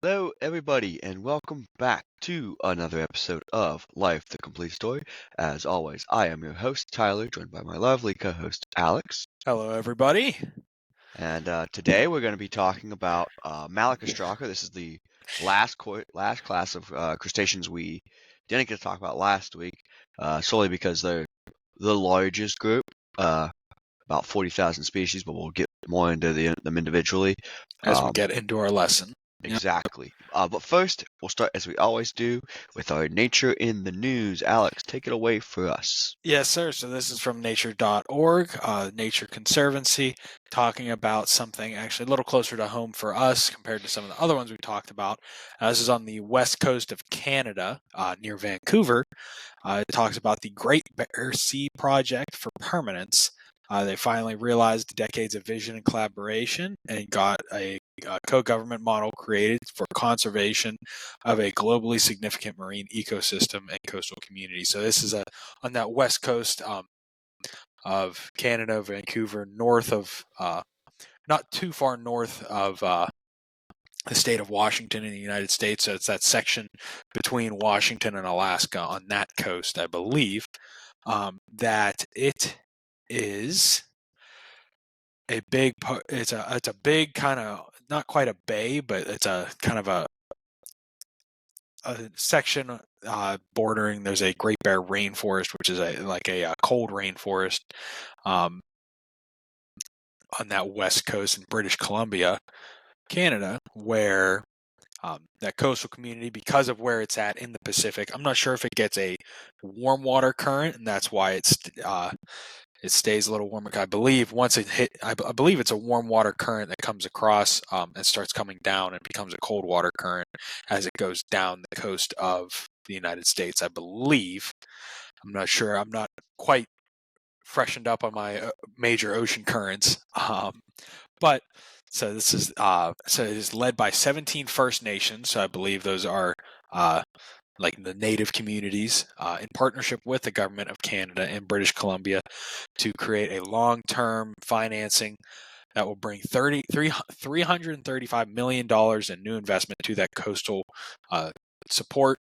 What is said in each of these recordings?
Hello, everybody, and welcome back to another episode of Life the Complete Story. As always, I am your host, Tyler, joined by my lovely co host, Alex. Hello, everybody. And today we're going to be talking about Malacostraca. This is the last class of crustaceans we didn't get to talk about last week, solely because they're the largest group, about 40,000 species, but we'll get more into them individually. As we get into our lesson. Yep. Exactly. But first, we'll start as we always do with our Nature in the News. Alex, take it away for us. Yes, sir. So this is from nature.org, Nature Conservancy, talking about something actually a little closer to home for us compared to some of the other ones we talked about. This is on the west coast of Canada, near Vancouver. It talks about the Great Bear Sea Project for Permanence. They finally realized decades of vision and collaboration and got a co-government model created for conservation of a globally significant marine ecosystem and coastal community. So this is on that west coast of Canada, Vancouver, north of, not too far north of the state of Washington in the United States. So it's that section between Washington and Alaska on that coast, I believe, that it is a big part. It's a big kind of, not quite a bay, but it's a kind of a section bordering. There's a Great Bear rainforest, which is a cold rainforest on that west coast in British Columbia, Canada, where that coastal community, because of where it's at in the Pacific, I'm not sure if it gets a warm water current, and that's why it stays a little warmer. I believe once it hit, I believe it's a warm water current that comes across and starts coming down and becomes a cold water current as it goes down the coast of the United States. I believe. I'm not sure. I'm not quite freshened up on my major ocean currents, but. So this is so it is led by 17 First Nations. So I believe those are like the native communities in partnership with the government of Canada and British Columbia to create a long-term financing that will bring $335 million in new investment to that coastal support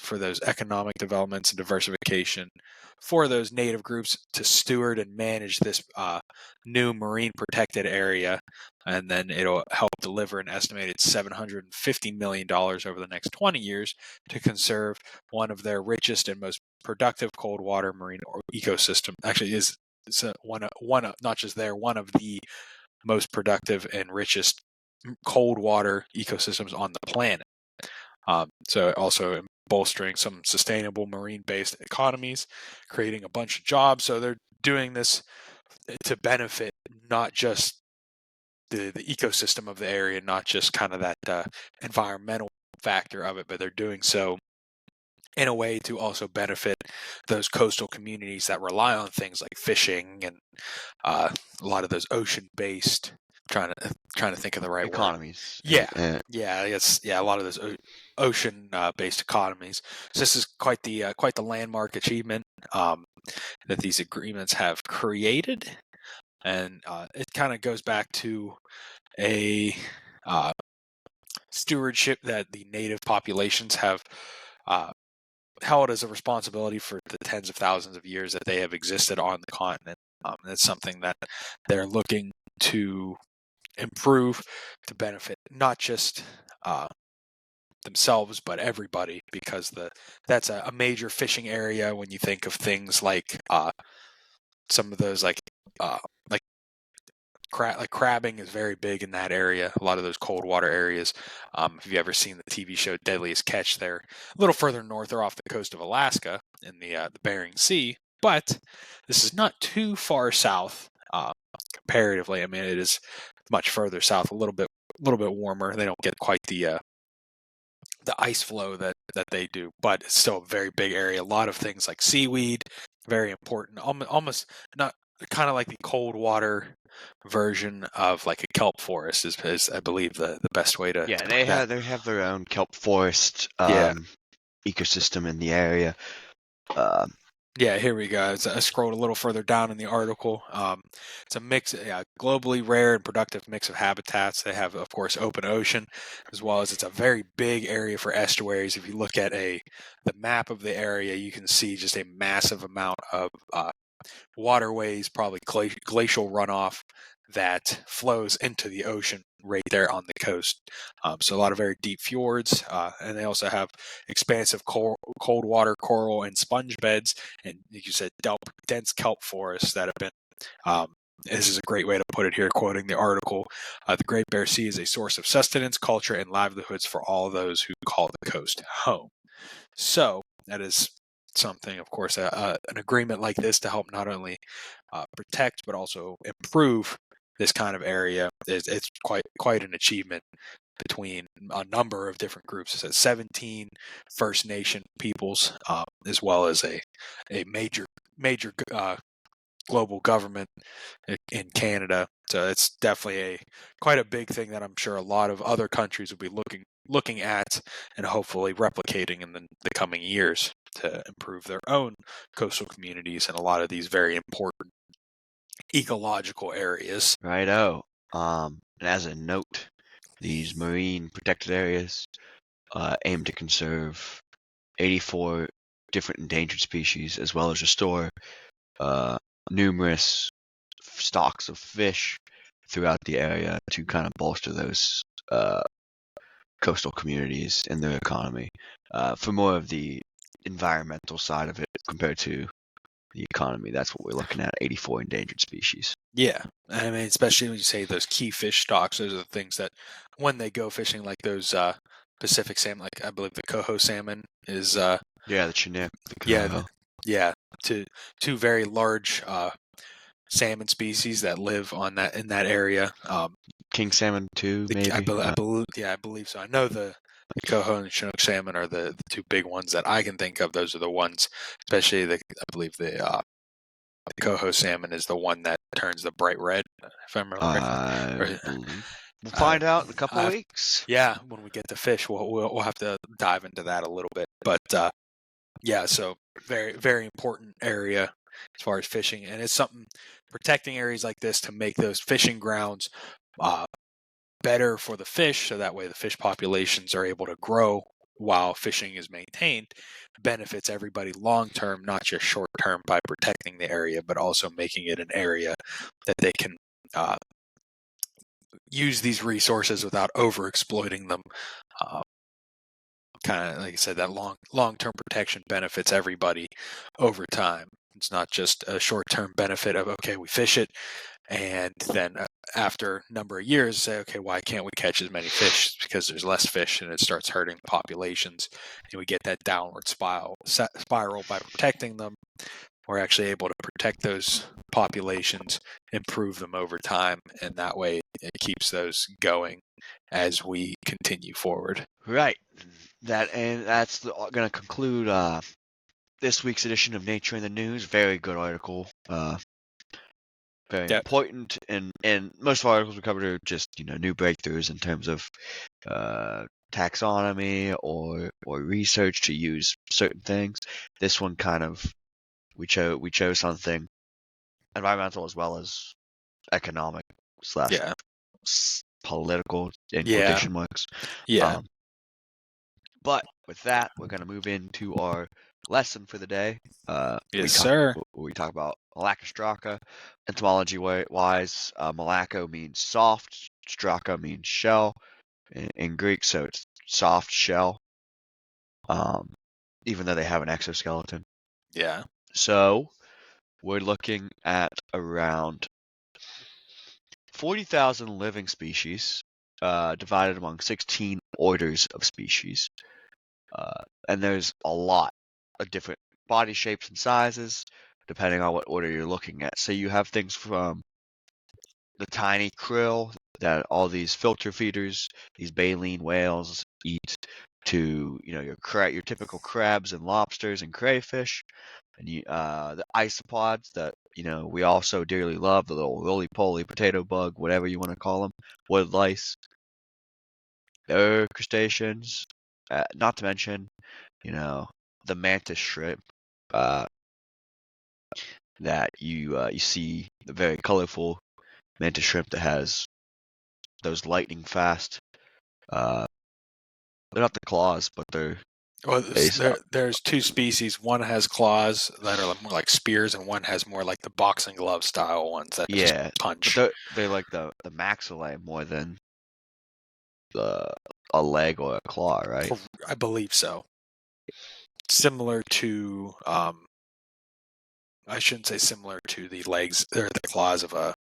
for those economic developments and diversification for those native groups to steward and manage this new marine protected area. And then it'll help deliver an estimated $750 million over the next 20 years to conserve one of their richest and most productive cold water marine ecosystem. Actually, is one of not just there, one of the most productive and richest cold water ecosystems on the planet. So also bolstering some sustainable marine-based economies, creating a bunch of jobs. So they're doing this to benefit not just the ecosystem of the area, not just kind of that environmental factor of it, but they're doing so in a way to also benefit those coastal communities that rely on things like fishing and a lot of those ocean-based. Trying to think of the right Economies. word. Yeah, I guess a lot of those ocean-based economies. So this is quite the landmark achievement that these agreements have created, and it kind of goes back to a stewardship that the native populations have held as a responsibility for the tens of thousands of years that they have existed on the continent. It's something that they're looking to improve to benefit not just themselves but everybody, because that's a major fishing area when you think of things like some of those like crabbing is very big in that area. A lot of those cold water areas. If you've ever seen the TV show Deadliest Catch, they're a little further north or off the coast of Alaska in the Bering Sea, but this is not too far south comparatively. I mean, it is much further south, a little bit warmer. They don't get quite the ice flow that they do, but it's still a very big area. A lot of things like seaweed, very important. Almost not kind of like the cold water version of like a kelp forest is I believe the best way to They have their own kelp forest ecosystem in the area. Yeah, here we go. I scrolled a little further down in the article. It's a mix, yeah, globally rare and productive mix of habitats. They have, of course, open ocean, as well as it's a very big area for estuaries. If you look at the map of the area, you can see just a massive amount of waterways, probably glacial runoff that flows into the ocean right there on the coast. So a lot of very deep fjords, and they also have expansive cold water coral and sponge beds, and like you said, dense kelp forests that have been. This is a great way to put it here, quoting the article. The Great Bear Sea is a source of sustenance, culture, and livelihoods for all those who call the coast home. So that is something, of course, an agreement like this to help not only protect but also improve this kind of area it's quite an achievement between a number of different groups. It's 17 First Nation peoples, as well as a major global government in Canada. So it's definitely quite a big thing that I'm sure a lot of other countries will be looking at and hopefully replicating in the coming years to improve their own coastal communities and a lot of these very important ecological areas. Righto. And as a note, these marine protected areas aim to conserve 84 different endangered species, as well as restore numerous stocks of fish throughout the area to kind of bolster those coastal communities and their economy. For more of the environmental side of it compared to the economy, that's what we're looking at, 84 endangered species. Yeah, I mean, especially when you say those key fish stocks, those are the things that when they go fishing, like those Pacific salmon, like I believe the coho salmon is Yeah, the Chinook, the yeah, coho. yeah, two very large salmon species that live on that in that area. King salmon too, I, maybe. I believe, yeah, I believe so. I know the coho and Chinook salmon are the two big ones that I can think of. Those are the ones, especially I believe the coho salmon is the one that turns the bright red, if I remember correctly. I Or, believe. We'll uh, find out in a couple of I've, weeks. yeah, when we get to fish, we'll have to dive into that a little bit. But yeah, so very important area as far as fishing, and it's something protecting areas like this to make those fishing grounds uh, better for the fish, so that way the fish populations are able to grow while fishing is maintained, benefits everybody long term, not just short term by protecting the area, but also making it an area that they can uh, use these resources without over exploiting them. Uh, kind of like I said, that long term protection benefits everybody over time. It's not just a short term benefit of okay, we fish it, and then after a number of years say okay, why can't we catch as many fish? It's because there's less fish and it starts hurting populations, and we get that downward spiral by protecting them. We're actually able to protect those populations, improve them over time, and that way it keeps those going as we continue forward. Right. That's going to conclude this week's edition of Nature in the News. Very good article. Very Yeah, important, and most of our articles we covered are just new breakthroughs in terms of taxonomy or research to use certain things. This one kind of we chose something environmental as well as economic slash yeah, political in yeah, quotation marks. yeah, Um, but with that, we're going to move into our lesson for the day. yes, sir. We talk about Malacostraca. Etymology wise, Malaco means soft, straka means shell in Greek, so it's soft shell. Um, even though they have an exoskeleton. Yeah, So we're looking at around 40,000 living species, divided among 16 orders of species. And there's a lot of different body shapes and sizes, depending on what order you're looking at. So you have things from the tiny krill that all these filter feeders, these baleen whales eat, to your typical crabs and lobsters and crayfish, and the isopods that we all so dearly love, the little roly-poly potato bug, whatever you want to call them, wood lice. They're crustaceans. Not to mention, the mantis shrimp. that you see the very colorful mantis shrimp that has those lightning fast. They're not the claws, but they're Well, base. there's two species. One has claws that are more like spears, and one has more like the boxing glove style ones that just Yeah, but punch. they're like the maxillae more than the a leg or a claw, right? I believe so. Similar to, I shouldn't say similar to the legs or the claws of a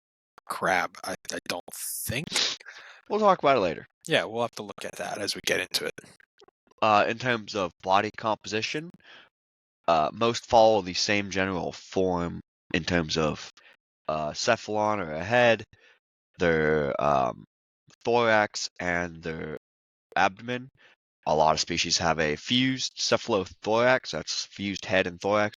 crab. I don't think. We'll talk about it later. Yeah, we'll have to look at that as we get into it. In terms of body composition, most follow the same general form in terms of cephalon or a head, their thorax, and their abdomen. A lot of species have a fused cephalothorax, that's fused head and thorax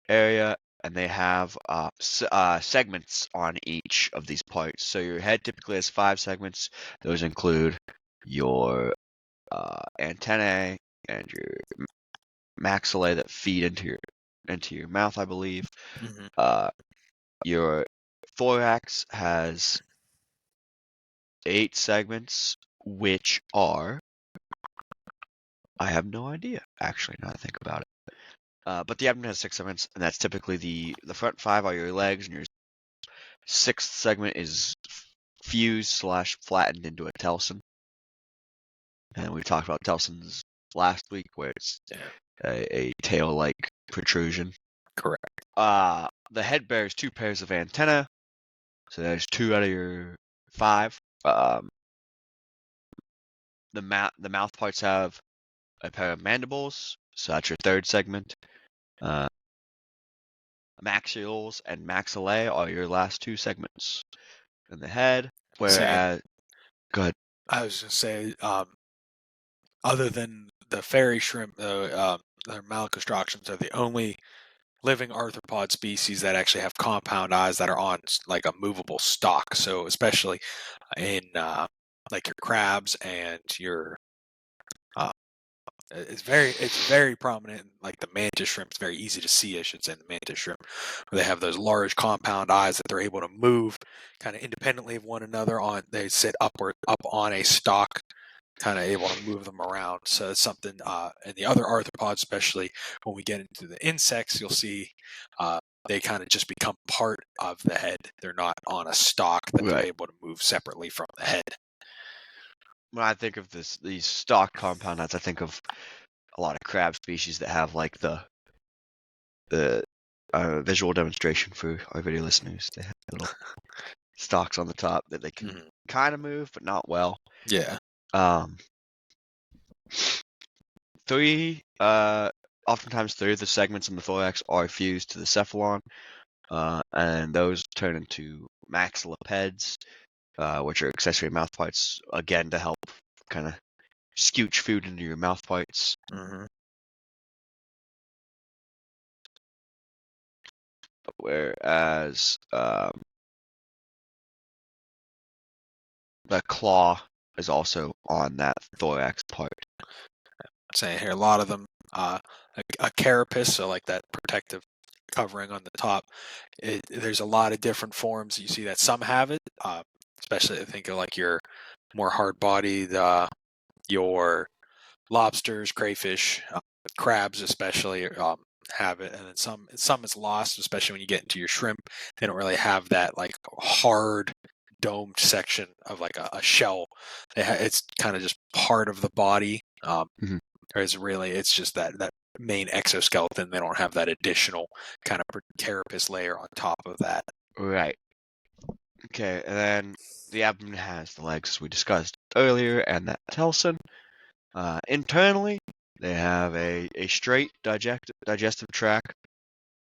area, and they have segments on each of these parts. So your head typically has 5 segments. Those include your antennae and your maxillae that feed into your mouth, I believe. Mm-hmm. Your thorax has 8 segments, which are, I have no idea, actually, now that I think about it. But the abdomen has 6 segments, and that's typically the front 5 are your legs, and your 6th segment is fused / flattened into a telson. And we talked about telsons last week, where it's a tail-like protrusion. Correct. The head bears 2 pairs of antennae, so there's 2 out of your 5. The mouth parts have a pair of mandibles, so that's your 3rd segment. Maxills and maxillae are your last 2 segments in the head, whereas... Go ahead. I was going to say, other than the fairy shrimp, the Malacostracians are the only living arthropod species that actually have compound eyes that are on like a movable stalk. So especially in like your crabs and your it's very prominent. Like the mantis shrimp, it's very easy to see. I should say the mantis shrimp, where they have those large compound eyes that they're able to move kind of independently of one another. They sit up on a stalk, kind of able to move them around. So it's something. And the other arthropods, especially when we get into the insects, you'll see. They kind of just become part of the head. They're not on a stalk that they're Right. able to move separately from the head. When I think of these stalk compound eyes, I think of a lot of crab species that have like the visual demonstration for our video listeners. They have little stalks on the top that they can kind of move, but not well. Yeah. Oftentimes 3 of the segments in the thorax are fused to the cephalon, and those turn into maxillipeds, which are accessory mouth parts, again to help kind of scooch food into your mouth parts. Mm-hmm. Whereas the claw is also on that thorax part. Saying here, a lot of them, a carapace, so like that protective covering on the top. There's a lot of different forms. You see that some have it, especially I think of like your more hard-bodied, your lobsters, crayfish, crabs especially have it, and then some is lost, especially when you get into your shrimp. They don't really have that like hard domed section of like a shell. It's kind of just part of the body. It's just that main exoskeleton. They don't have that additional kind of carapace layer on top of that. Right. Okay, and then the abdomen has the legs, as we discussed earlier, and that telson. Internally, they have a straight digestive tract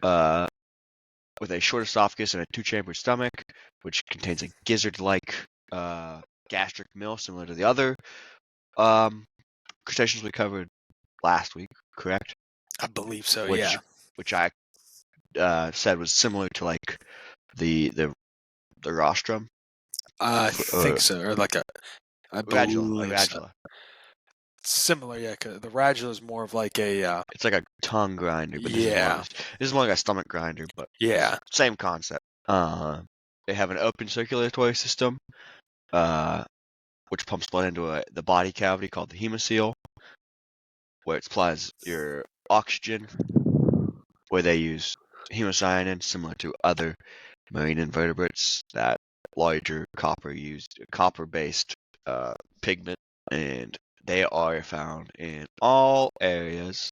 with a short esophagus and a 2-chambered stomach, which contains a gizzard-like gastric mill similar to the other crustaceans we covered last week, correct? I believe so, Which I said was similar to like the rostrum. I think so, or like I believe radula. Similar, yeah. 'Cause the radula is more of like a It's like a tongue grinder, but yeah, this is more like a stomach grinder, but yeah, same concept. They have an open circulatory system, uh, which pumps blood into the body cavity called the hemocoel, where it supplies your oxygen, where they use hemocyanin, similar to other marine invertebrates, that larger copper-based pigment, and they are found in all areas,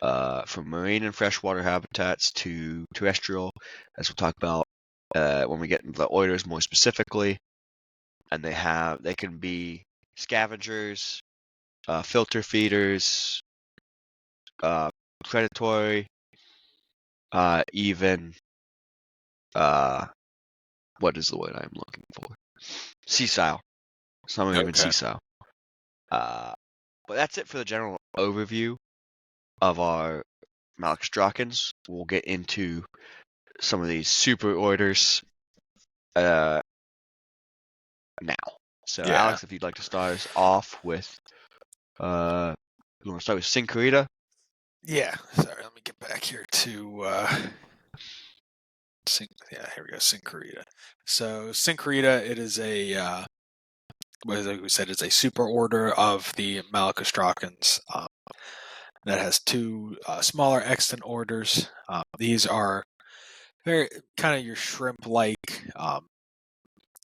from marine and freshwater habitats to terrestrial, as we'll talk about when we get into the oilers more specifically. And they can be scavengers, filter feeders, uh, predatory, even what is the word I'm looking for? Sessile. Some are even okay, sessile. But that's it for the general overview of our Malacostracans. We'll get into some of these super orders now. So, yeah, Alex, if you'd like to start us off with, you want to start with Syncarita? yeah. Sorry, let me get back here to yeah, here we go, Syncarita. So Syncarita, it is like we said, it's a super order of the Malacostracans that has two smaller extant orders. These are very kind of your shrimp-like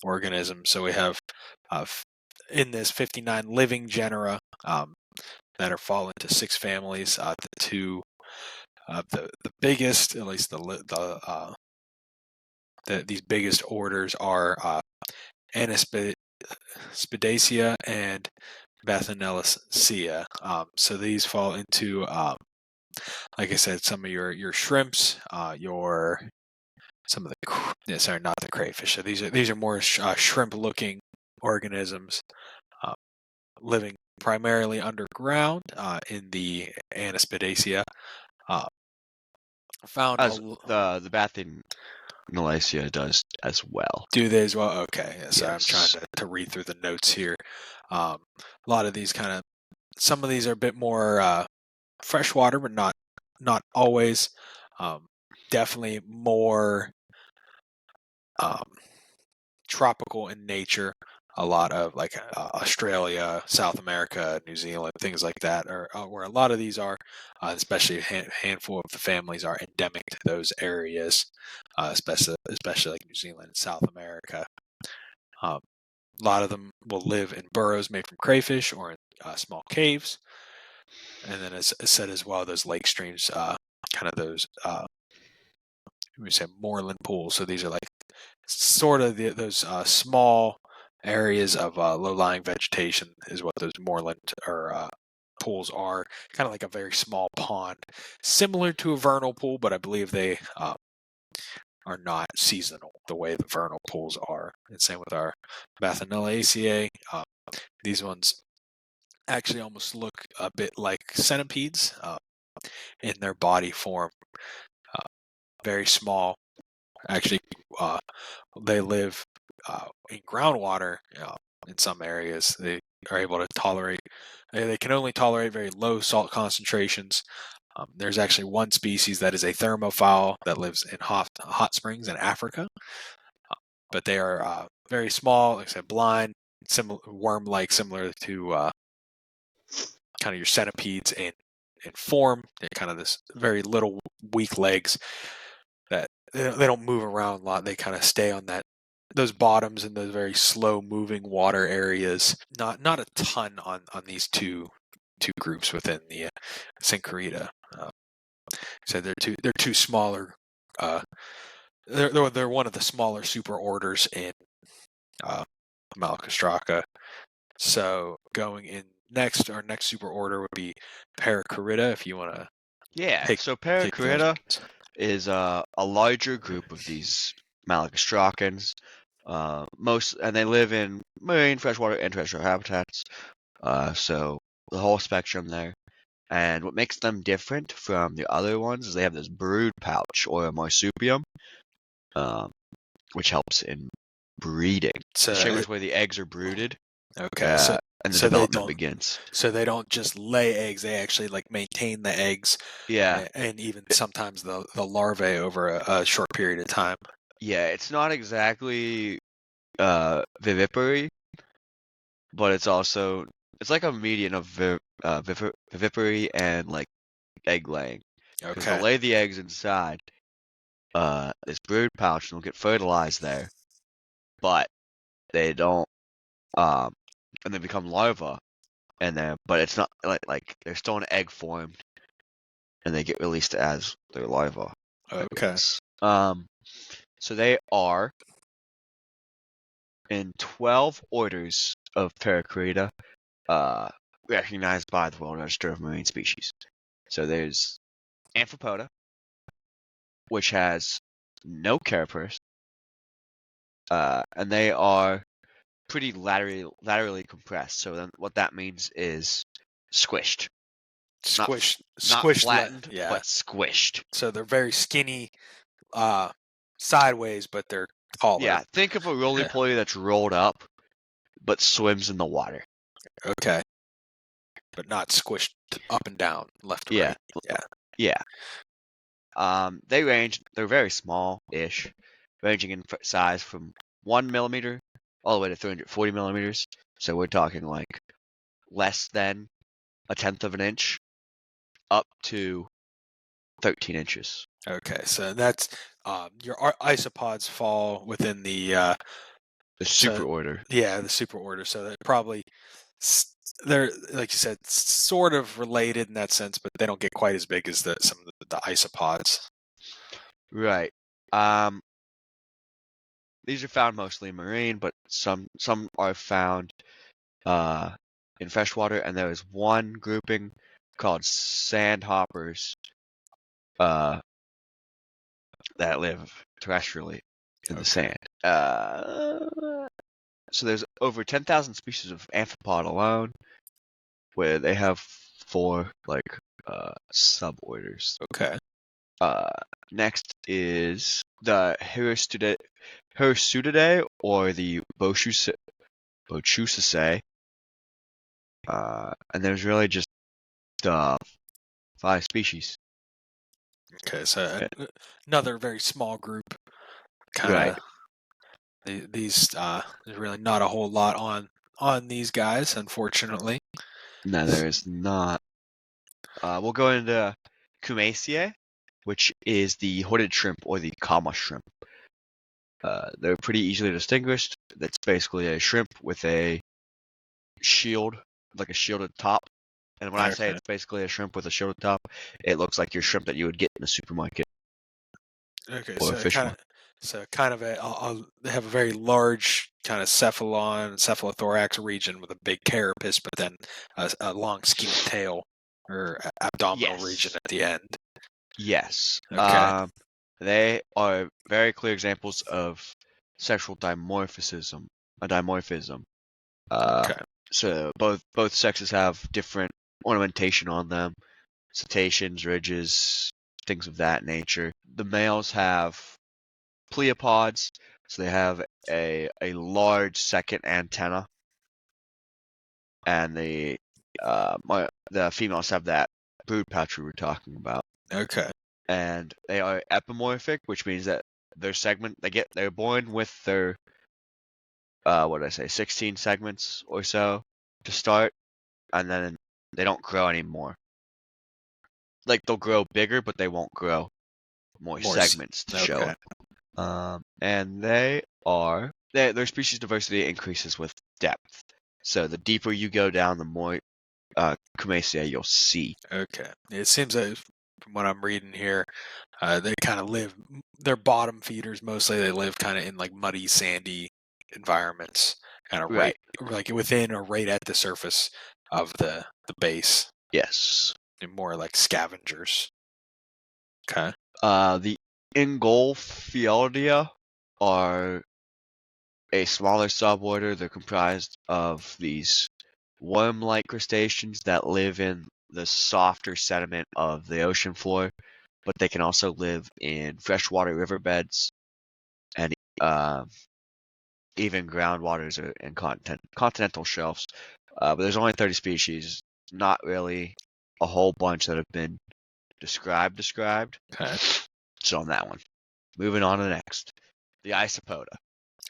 organisms. So we have uh, in this 59 living genera that are fall into 6 families. The biggest, at least these biggest orders are Anispidacea and Bathynelicea. So these fall into, like I said, some of your shrimps, some of sorry, not the crayfish. So these are more shrimp-looking organisms living primarily underground in the Anispidacea. Uh, found As the Bathynelicea does as well. do they as well? Okay, yeah, sorry, I'm trying Yes. to read through the notes here. A lot of these some of these are a bit more freshwater, but not always. Definitely more um, tropical in nature. A lot of like Australia, South America, New Zealand, things like that, are where a lot of these are. Especially a handful of the families are endemic to those areas, especially like New Zealand and South America. A lot of them will live in burrows made from crayfish or in small caves. And then, as said as well, those lake streams, kind of those we say moorland pools. So these are like sort of those small areas of low-lying vegetation is what those moorland or pools are. Kind of like a very small pond, similar to a vernal pool, but I believe they are not seasonal the way the vernal pools are. And same with our Bathynellaceae. These ones actually almost look a bit like centipedes in their body form. Very small. Actually, they live in groundwater in some areas. They are able to tolerate. They can only tolerate very low salt concentrations. There's actually one species that is a thermophile that lives in hot springs in Africa, but they are very small, like I said, blind, worm-like, similar to kind of your centipedes in form. They're kind of this very little weak legs that they don't move around a lot. They kind of stay on those bottoms in those very slow moving water areas. Not a ton on these two groups within the Syncarita. So they're two smaller. They're one of the smaller super orders in Malacostraca. So going in next, our next super order would be Paracarita. If you want to Yeah, take so those Paracarita ones. is a larger group of these Malacostracans. And they live in marine, freshwater, and terrestrial habitats. So the whole spectrum there. And what makes them different from the other ones is they have this brood pouch or a marsupium, which helps in breeding. The So chamber is where the eggs are brooded. okay, so and the So they development don't. begins. So they don't just lay eggs; they actually like maintain the eggs, Yeah, and even sometimes the larvae over a short period of time. yeah, it's not exactly vivipary, but it's like a median of vivipary and like egg laying, because they'll Okay. lay the eggs inside this brood pouch and they'll get fertilized there, but they don't and they become larvae and then but it's not like they're still an egg formed and they get released as their larvae, I Okay. guess. So they are in 12 orders of Paracrita, uh, recognized by the World Register of Marine Species. So there's Amphipoda, which has no carapace, and they are pretty laterally compressed. So then what that means is squished, not not Squished. flattened, Yeah. but squished. So they're very skinny, uh, sideways, but they're taller. Yeah, think of a roly Yeah. poly that's rolled up but swims in the water. Okay. But not squished up and down, left to Yeah, right. Yeah. yeah. They're very small-ish, ranging in size from 1 millimeter all the way to 340 millimeters. So we're talking like less than a tenth of an inch up to 13 inches. Okay. So that's your isopods fall within the The so super order. yeah, the super order. So they're probably they're like you said, sort of related in that sense, but they don't get quite as big as some of the isopods. Right. These are found mostly in marine, but some are found uh, in freshwater, and there is one grouping called sandhoppers uh, that live terrestrially in the Okay. sand. So there's over 10,000 species of amphipod alone, where they have 4 like suborders. Okay. Uh, Next is the Hirsutidae or the Bochusaceae. And there's really just 5 species. Okay. So Yeah, another very small group. Kind right. of these. There's really not a whole lot on these guys, unfortunately. No, there is not. We'll go into Cumaceae, which is the hooded shrimp or the kama shrimp. They're pretty easily distinguished. That's basically a shrimp with a shield, like a shielded top. And when I say Okay. it's basically a shrimp with a shielded top, it looks like your shrimp that you would get in a supermarket Okay. or a fish market. So kind of they have a very large kind of cephalothorax region with a big carapace, but then a long skinny tail or abdominal region Yes. at the end. Yes. Okay. They are very clear examples of sexual dimorphism. A dimorphism. Uh, Okay. so both sexes have different ornamentation on them, cetaceans, ridges, things of that nature. The males have pleopods, so they have a large second antenna, and the females have that brood pouch we were talking about. Okay. And they are epimorphic, which means that they're born with their what did I say, 16 segments or so to start, and then they don't grow anymore. Like they'll grow bigger, but they won't grow more segments to show Okay. it. And their species diversity increases with depth. So the deeper you go down, the more Cumaceae you'll see. Okay. It seems that from what I'm reading here, they kind of live. They're bottom feeders mostly. They live kind of in like muddy, sandy environments, kind of right Right. like within or right at the surface of the base. Yes. They're more like scavengers. Okay. The Ingolfioidea are a smaller suborder. They're comprised of these worm-like crustaceans that live in the softer sediment of the ocean floor, but they can also live in freshwater riverbeds and even groundwaters and continental shelves. but there's only 30 species. Not really a whole bunch that have been described. Okay. So on that one. Moving on to the next. The isopoda.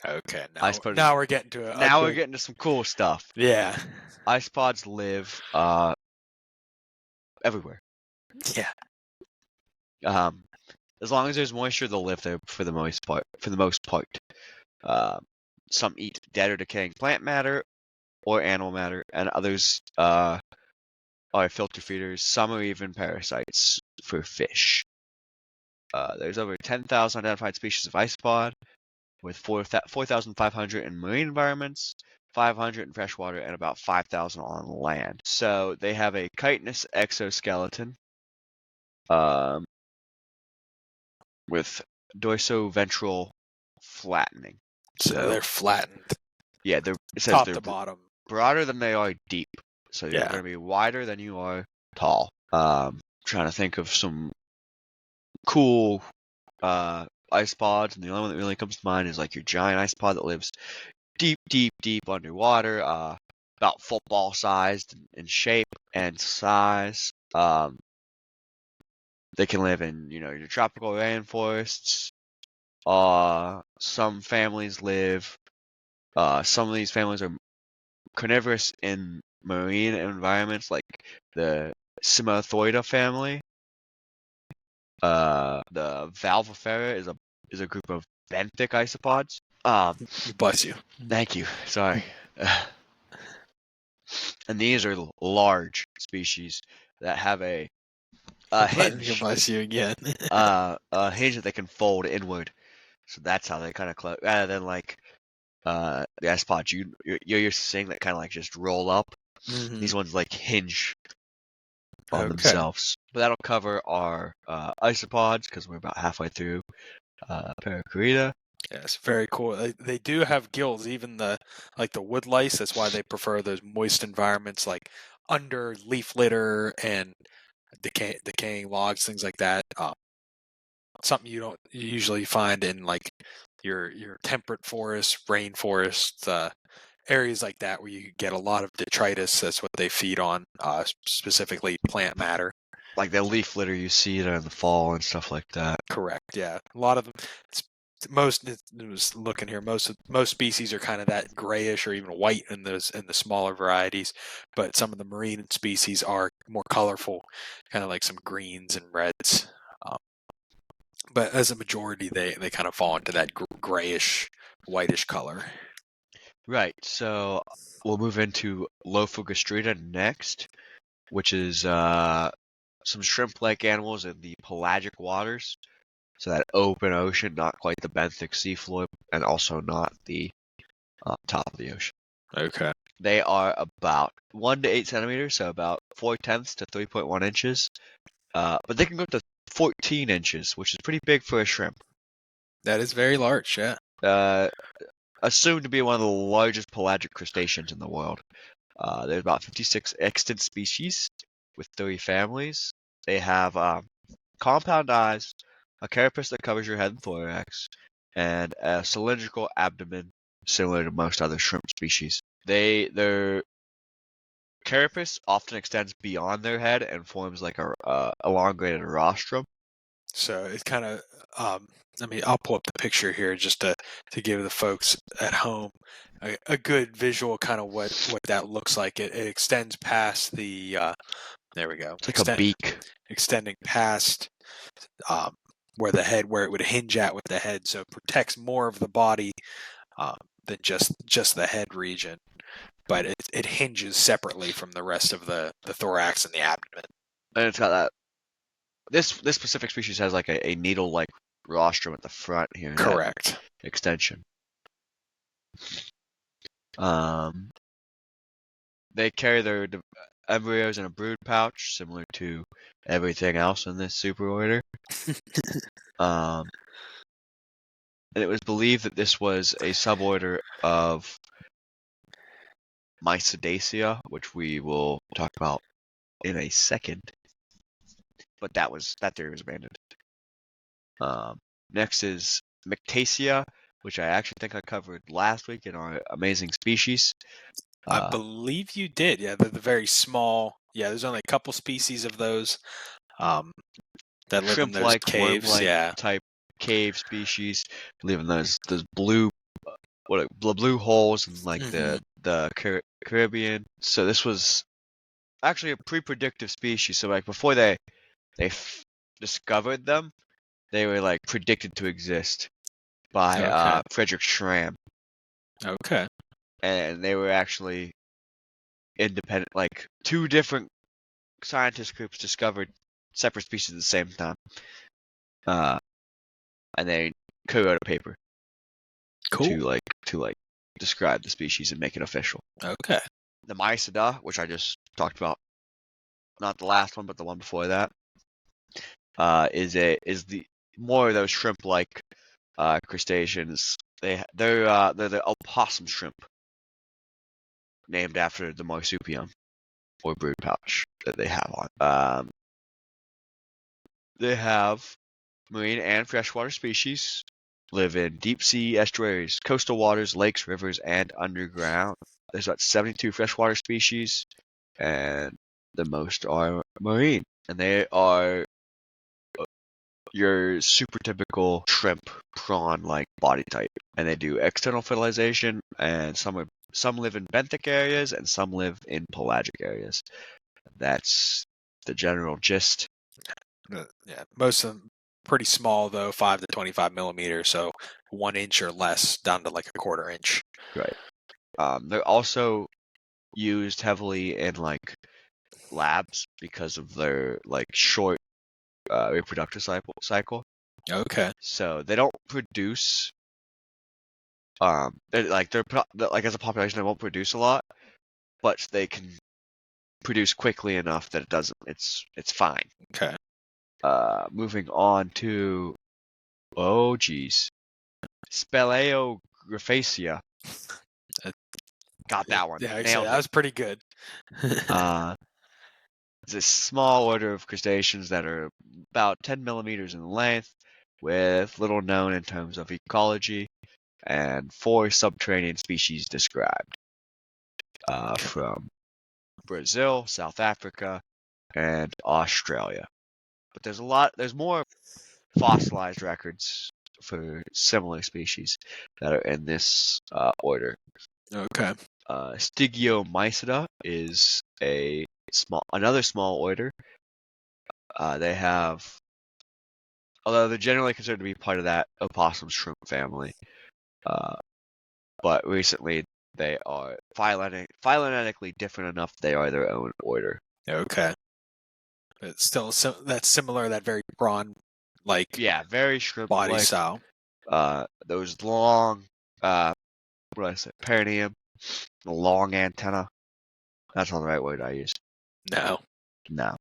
Okay. Isopods. Now we're getting to Now we're getting to some cool stuff. Yeah. Isopods live everywhere. Yeah. As long as there's moisture, they'll live there for the most part. Some eat dead or decaying plant matter or animal matter, and others are filter feeders. Some are even parasites for fish. There's over 10,000 identified species of isopod, with 4,500 in marine environments, 500 in freshwater, and about 5,000 on land. So they have a chitinous exoskeleton with dorsoventral flattening. So they're flattened. Yeah, it says top they're to bottom. broader than they are deep. So you're Yeah. going to be wider than you are tall. Trying to think of some cool isopods, and the only one that really comes to mind is like your giant isopod that lives deep underwater, about football sized in shape and size. They can live in, your tropical rainforests. Some families live. Some of these families are carnivorous in marine environments, like the Simothroida family. The Valvifera is a group of benthic isopods. Bless you. Thank you. Sorry. And these are large species that have a hinge, Bless you again. a hinge that they can fold inward. So that's how they kind of rather than like the isopods you're used to seeing that kind of like just roll up. Mhm. These ones like hinge on Okay. themselves. But that'll cover our isopods because we're about halfway through Paracarita. Yes, very cool. They do have gills, even the wood lice. That's why they prefer those moist environments, like under leaf litter and decaying logs, things like that. Something you don't usually find in like your temperate forests, rainforests, areas like that where you get a lot of detritus. That's what they feed on, specifically plant matter. Like the leaf litter you see there in the fall and stuff like that. Correct. Yeah, a lot of them. It was looking here. Most species are kind of that grayish or even white in the smaller varieties, but some of the marine species are more colorful, kind of like some greens and reds. But as a majority, they kind of fall into that grayish, whitish color. Right. So we'll move into Lophogastrida next, which is some shrimp-like animals in the pelagic waters. So that open ocean, not quite the benthic seafloor, and also not the top of the ocean. Okay. They are about 1 to 8 centimeters, so about 4/10 to 3.1 inches. But they can go up to 14 inches, which is pretty big for a shrimp. That is very large, yeah. Assumed to be one of the largest pelagic crustaceans in the world. There's about 56 extant species with 30 families. They have compound eyes, a carapace that covers your head and thorax, and a cylindrical abdomen similar to most other shrimp species. Their carapace often extends beyond their head and forms like a elongated rostrum. So it's kind of, I'll pull up the picture here just to give the folks at home a good visual kind of what that looks like. It extends past the, there we go. It's like a beak. Extending past where it would hinge at with the head, so it protects more of the body than just the head region. But it hinges separately from the rest of the thorax and the abdomen. And it's got that. This specific species has like a needle-like rostrum at the front here. Correct. Extension. They carry their embryos in a brood pouch, similar to everything else in this superorder. And it was believed that this was a suborder of Mysidacea, which we will talk about in a second. But that theory was abandoned. Next is Myctaceae, which I actually think I covered last week in our amazing species. I believe you did. Yeah, they're the very small. Yeah, there's only a couple species of those that live in those shrimp-like, caves. worm-like Yeah. type cave species live in those blue blue holes in like Hmm. the Caribbean. So this was actually a pre-predictive species. So like before they discovered them, they were like predicted to exist by Okay. Frederick Schramm, Okay. and they were actually independent. Like two different scientist groups discovered separate species at the same time, uh, and they co-wrote a paper Cool. to like describe the species and make it official. Okay. The Mycida, which I just talked about, not the last one, but the one before that, is the more of those shrimp-like crustaceans. They're the opossum shrimp, named after the marsupium or brood pouch that they have on. They have marine and freshwater species. Live in deep sea estuaries, coastal waters, lakes, rivers, and underground. There's about 72 freshwater species, and the most are marine. And they are your super typical shrimp prawn-like body type. And they do external fertilization, and some live in benthic areas, and some live in pelagic areas. That's the general gist. Yeah, most of them pretty small though, 5 to 25 millimeters, so 1 inch or less, down to like a quarter inch. Right. They're also used heavily in like labs because of their like short reproductive cycle. Okay. So they don't produce. Like as a population, they won't produce a lot, but they can produce quickly enough that it doesn't. It's fine. Okay. Moving on to geez, Speleographacea. Uh, Got that one. Yeah, actually, Nailed that it. was pretty good. It's a small order of crustaceans that are about 10 millimeters in length, with little known in terms of ecology, and 4 subterranean species described from Brazil, South Africa, and Australia. But there's more fossilized records for similar species that are in this order. Okay. Stygiomyceta is another small order. They have, although they're generally considered to be part of that opossum shrimp family, but recently they are phylogenetically different enough they are their own order. Okay. It's still that's similar, that very prawn like Yeah, very body shrimp-like. style. Those long, what did I say, perineum, the long antenna. That's not the right word I used. No. No,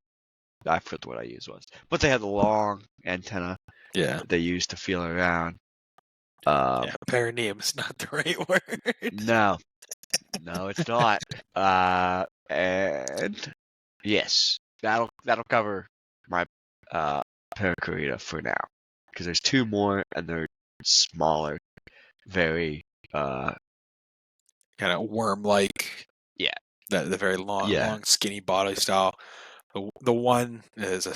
I forgot what I used was. But they have the long antenna Yeah. that they use to feel around. Yeah. Perineum is not the right word. No, no, it's not. And yes, that'll cover my Paracarita for now, because there's 2 more and they're smaller, very Kind of worm-like. yeah, The very yeah. long, skinny body style. The one is a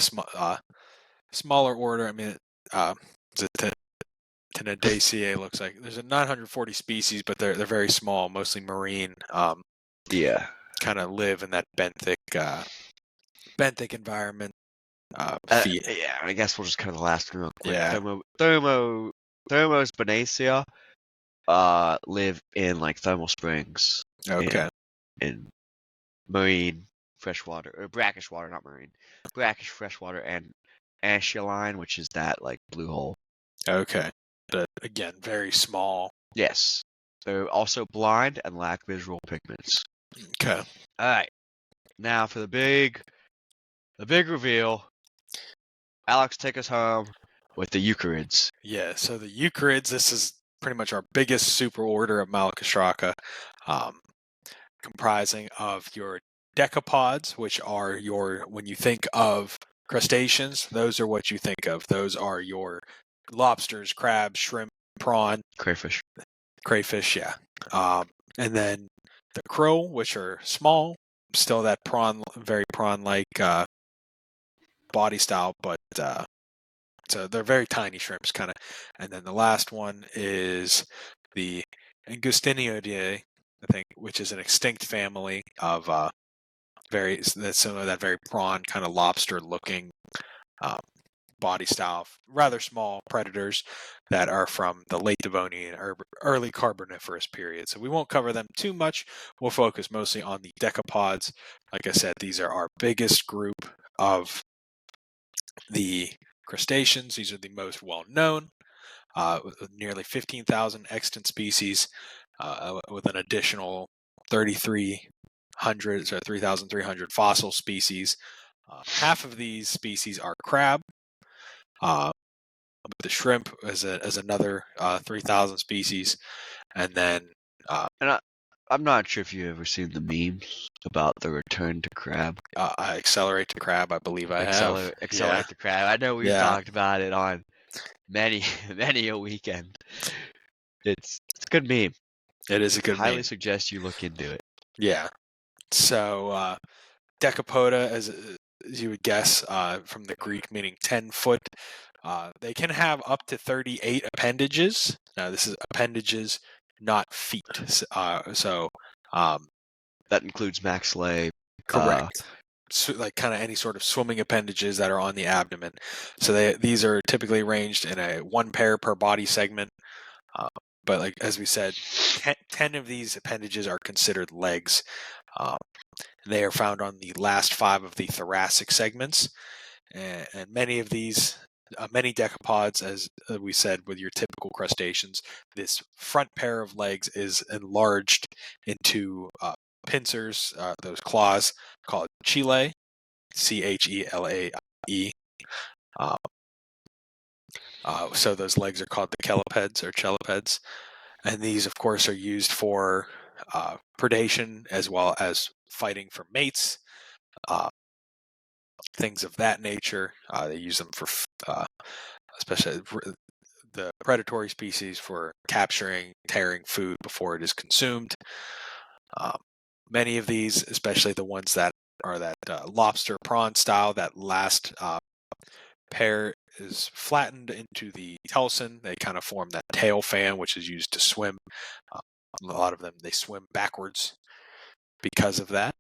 smaller order. I mean, the Tenedaceae looks like there's a 940 species, but they're very small, mostly marine. Yeah. Kind of live in that benthic environment. Yeah, I guess we'll just cover the last one real quick. Yeah. Thermospinaceae live in like thermal springs Okay. in marine freshwater, or brackish water, not marine, brackish freshwater, and acheline, which is that like blue hole. Okay. But again, very small. Yes. They're also blind and lack visual pigments. Okay. All right. Now for the big reveal. Alex, take us home with the Eucharids. Yeah. So the Eucharids, this is pretty much our biggest superorder of Malacostraca, comprising of your decapods, which are when you think of crustaceans, those are what you think of. Those are your lobsters, crabs, shrimp, prawn, Crayfish. crayfish, yeah. And then the krill, which are small, still that very prawn-like body style, but so they're very tiny shrimps, kind of. And then the last one is the Angustiniidae, I think, which is an extinct family of that's some of that very prawn kind of lobster-looking body style, rather small predators that are from the late Devonian or early Carboniferous period. So we won't cover them too much. We'll focus mostly on the decapods. Like I said, these are our biggest group of the crustaceans. These are the most well known, with nearly 15,000 extant species, with an additional 3,300 or 3,300 fossil species. Half of these species are crab. The shrimp is another 3,000 species, and then And I'm not sure if you've ever seen the memes about the return to crab. accelerate to crab. I believe I have. Accelerate the crab. I know we've Yeah, talked about it on many many a weekend. It's a good meme. it is a good Highly meme. suggest you look into it. Yeah. So decapoda, as you would guess, from the Greek meaning 10-foot. They can have up to 38 appendages. Now, this is appendages, not feet. So That includes maxillae. correct. So, like kind of any sort of swimming appendages that are on the abdomen. So these are typically arranged in a one pair per body segment. But like as we said, 10 of these appendages are considered legs. They are found on the last 5 of the thoracic segments, and many of these, many decapods, as we said with your typical crustaceans, this front pair of legs is enlarged into pincers, those claws called chelae, Chelae. So those legs are called the chelipeds or chelipeds, and these, of course, are used for predation as well as fighting for mates, things of that nature. They use them for, especially the predatory species, for capturing, tearing food before it is consumed. Many of these, especially the ones that are that lobster prawn style, that last pair is flattened into the telson. They kind of form that tail fan, which is used to swim. A lot of them, they swim backwards because of that.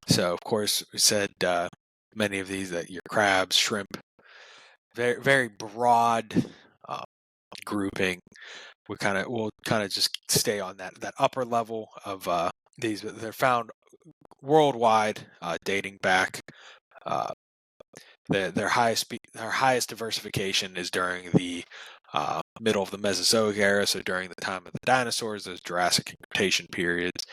So, of course, we said many of these, that your crabs, shrimp, very very broad grouping. We'll kind of just stay on that upper level of these. They're found worldwide, dating back. Their highest diversification is during the middle of the Mesozoic era, so during the time of the dinosaurs, those Jurassic and Cretaceous periods,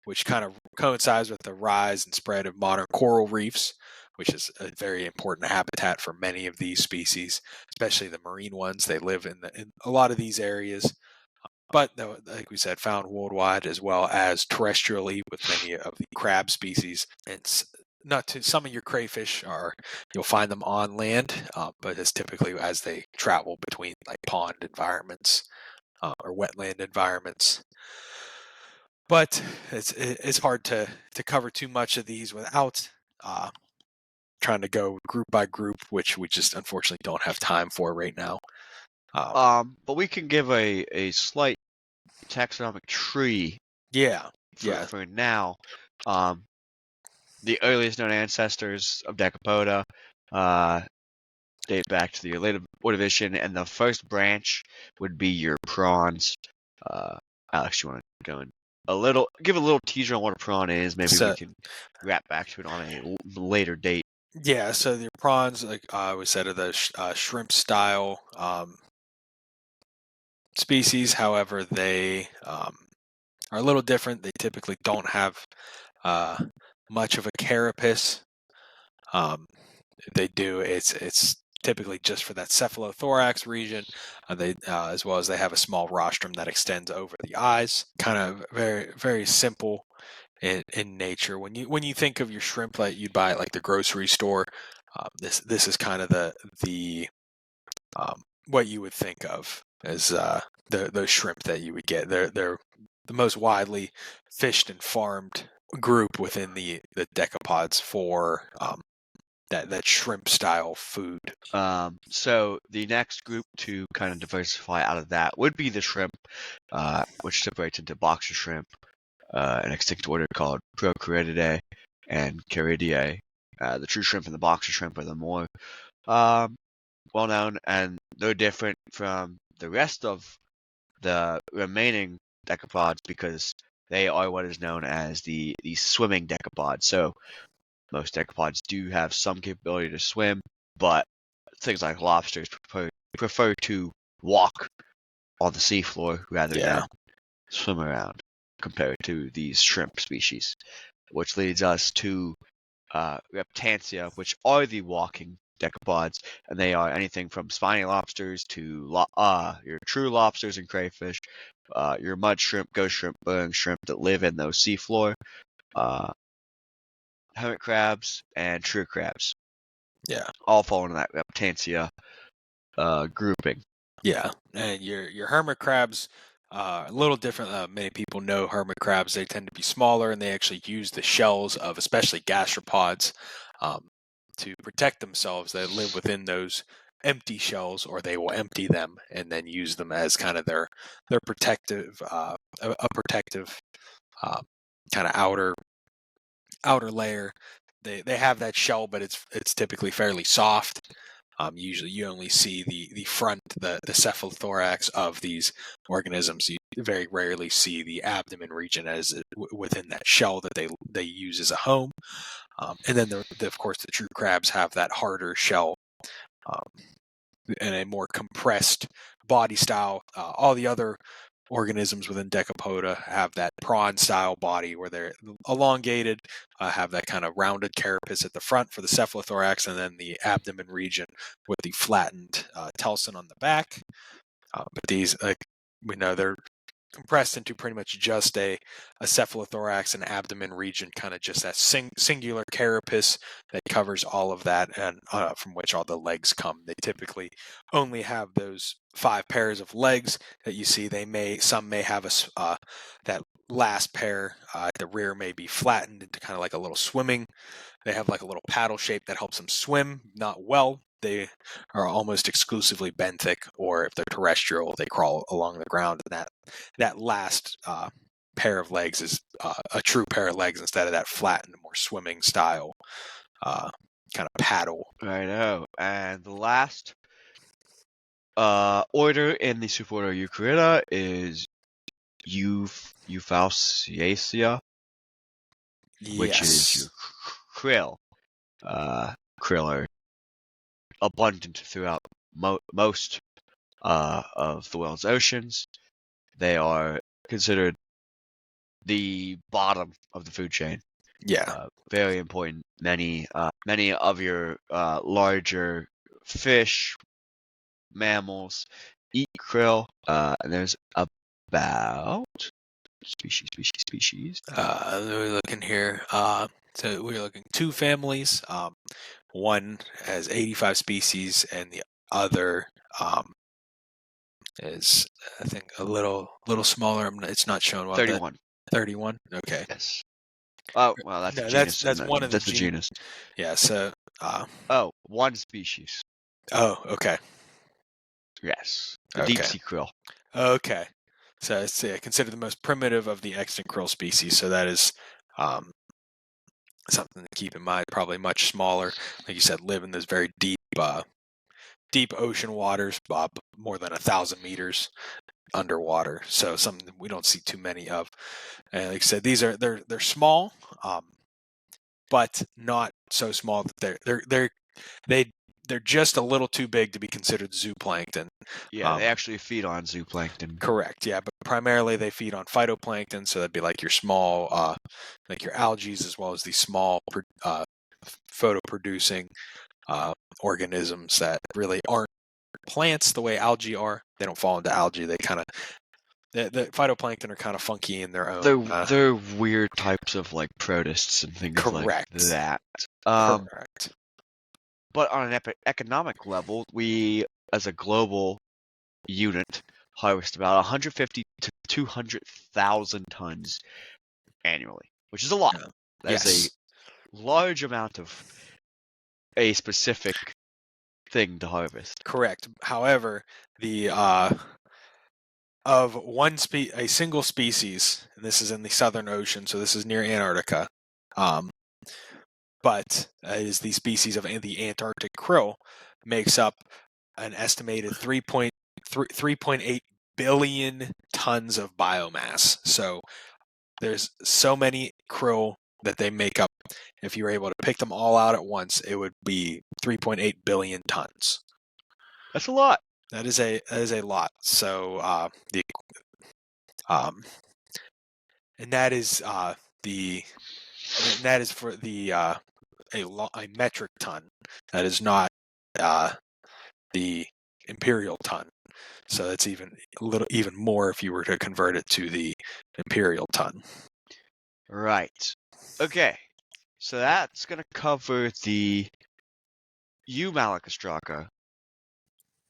which kind of coincides with the rise and spread of modern coral reefs, which is a very important habitat for many of these species, especially the marine ones. They live in a lot of these areas, but like we said, found worldwide as well as terrestrially with many of the crab species. And not to some of your crayfish you'll find them on land, but it's typically as they travel between like pond environments or wetland environments. But it's hard to cover too much of these without trying to go group by group, which we just unfortunately don't have time for right now. But we can give a slight taxonomic tree. Yeah. For now. The earliest known ancestors of Decapoda date back to the late Ordovician, and the first branch would be your prawns. Alex, you want to go and give a little teaser on what a prawn is? Maybe we can wrap back to it on a later date. Yeah, so the prawns, like we said, are the shrimp style species. However, they are a little different. They typically don't have much of a carapace. They do. It's typically just for that cephalothorax region. They as well as they have a small rostrum that extends over the eyes. Kind of very very simple in nature. When you think of your shrimp that you'd buy at like the grocery store, this is kind of the what you would think of as those shrimp that you would get. They're the most widely fished and farmed group within the decapods for that shrimp style food. So the next group to kind of diversify out of that would be the shrimp, which separates into boxer shrimp, an extinct order called Procarididae and Caridiae. The true shrimp and the boxer shrimp are the more well known, and they're different from the rest of the remaining decapods because they are what is known as the swimming decapods. So most decapods do have some capability to swim, but things like lobsters prefer to walk on the seafloor rather Yeah. than swim around compared to these shrimp species, which leads us to Reptansia, which are the walking decapods, and they are anything from spiny lobsters to your true lobsters and crayfish, your mud shrimp, ghost shrimp, burrowing shrimp that live in those seafloor, hermit crabs, and true crabs. Yeah. All fall into that Reptansia grouping. Yeah, and your hermit crabs a little different. Many people know hermit crabs. They tend to be smaller, and they actually use the shells of especially gastropods to protect themselves. They live within those empty shells, or they will empty them and then use them as kind of their protective a protective kind of outer layer. They have that shell, but it's typically fairly soft. Usually you only see the front, the cephalothorax of these organisms. You very rarely see the abdomen region as within that shell that they use as a home. And then of course the true crabs have that harder shell and a more compressed body style. All the other organisms within Decapoda have that prawn style body where they're elongated, have that kind of rounded carapace at the front for the cephalothorax, and then the abdomen region with the flattened telson on the back. But these, like we know, they're compressed into pretty much just a cephalothorax and abdomen region, kind of just that singular carapace that covers all of that, and from which all the legs come. They typically only have those 5 pairs of legs that you see. Some may have that last pair at the rear may be flattened into kind of like a little swimming. They have like a little paddle shape that helps them swim, not well. They are almost exclusively benthic, or if they're terrestrial, they crawl along the ground. And that last pair of legs is a true pair of legs instead of that flattened, more swimming style kind of paddle. I know. And the last order in the superorder Eucarida is Euphausiacea, which is your krill. Krill are abundant throughout most of the world's oceans. They are considered the bottom of the food chain. Yeah. Very important. Many of your larger fish, mammals eat krill. And there's about species. We're looking here. So we're looking 2 families. One has 85 species, and the other is, I think, a little smaller. It's not shown well. 31. 31. Okay. Yes. Oh, well, that's No, a genus. that's one of the That's a genus. Yeah. So. Oh, one species. Oh. Okay. Yes. The Okay. deep sea krill. Okay. So it's considered the most primitive of the extant krill species. So that is something to keep in mind. Probably much smaller, like you said, live in those very deep ocean waters, more than 1,000 meters underwater. So something we don't see too many of. And like I said, they're small, but not so small that they're just a little too big to be considered zooplankton. Yeah, they actually feed on zooplankton. Correct. Yeah, but primarily they feed on phytoplankton, so that'd be like your small, like your algae, as well as the small photoproducing organisms that really aren't plants the way algae are. They don't fall into algae. They kind of the phytoplankton are kind of funky in their own. They're weird types of like protists and things like that. Correct. But on an economic level, we, as a global unit, harvest about 150 to 200,000 tons annually, which is a lot. Yeah. That is a Yes, large amount of a specific thing to harvest. correct. However, the of a single species, and this is in the Southern Ocean, so this is near Antarctica, um, but is the species of the Antarctic krill, makes up an estimated 3.8 billion tons of biomass. So there's so many krill that they make up. If you were able to pick them all out at once, it would be 3.8 billion tons. That's a lot. That is a lot. So the and that is the and that is for the a metric ton. That is not the imperial ton. So that's even more if you were to convert it to the imperial ton. Right. Okay. So that's going to cover the Malacostraca.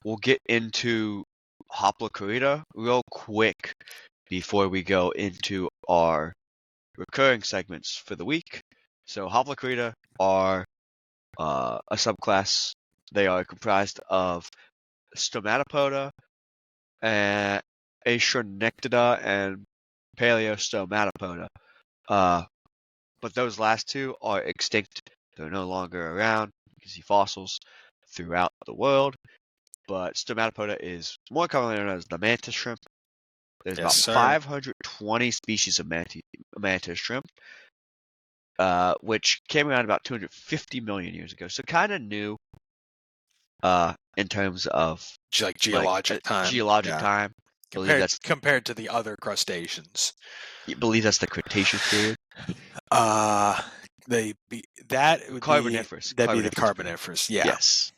We'll get into Hoplocreta real quick before we go into our recurring segments for the week. So Hoplocreta are a subclass. They are comprised of Stomatopoda, and Aschronectida, and Paleostomatopoda. But those last two are extinct. They're no longer around. You can see fossils throughout the world. But Stomatopoda is more commonly known as the mantis shrimp. There's Yes, about sir. 520 species of mantis shrimp, which came around about 250 million years ago. So kind of new in terms of Like geologic time. geologic Yeah. time. Compared to the other crustaceans. Believe that's the Cretaceous period. Uh that would be Carboniferous. that'd be the Carboniferous period. Carboniferous. Yeah. Yes.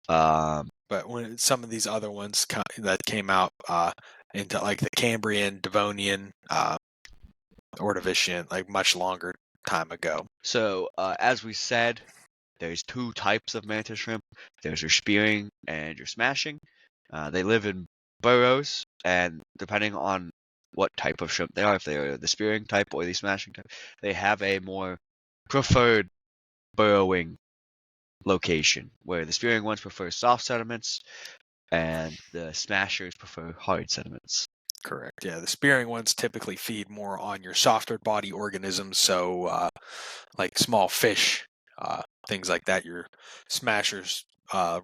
Um, But when some of these other ones that came out into like the Cambrian, Devonian, Ordovician, like much longer time ago. so as we said, there's two types of mantis shrimp. There's your spearing and your smashing. They live in burrows, and depending on what type of shrimp they are, if they are the spearing type or the smashing type, they have a more preferred burrowing location, where the spearing ones prefer soft sediments and the smashers prefer hard sediments. Correct. Yeah, the spearing ones typically feed more on your softer body organisms, so like small fish, things like that. Your smashers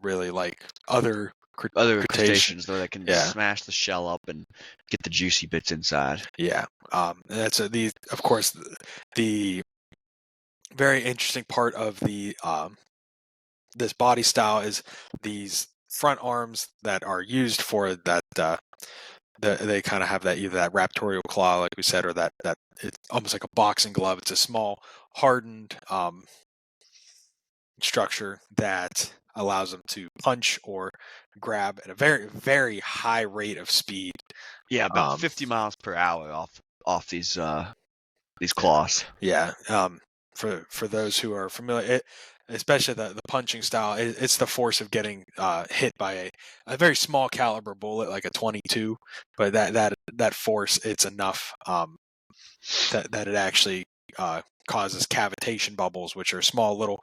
really like other Other crustacean. crustaceans, though, that can Yeah, smash the shell up and get the juicy bits inside. yeah. And that's these, of course, the very interesting part of the this body style is these front arms that are used for that. They kind of have that either that raptorial claw, like we said, or that it's almost like a boxing glove. It's a small, hardened structure that allows them to punch or grab at a very, very high rate of speed. Yeah, about 50 miles per hour off these claws. Yeah. For those who are familiar, especially the punching style, it's the force of getting hit by a very small caliber bullet, like a 22. But that force, it's enough that it actually causes cavitation bubbles, which are small little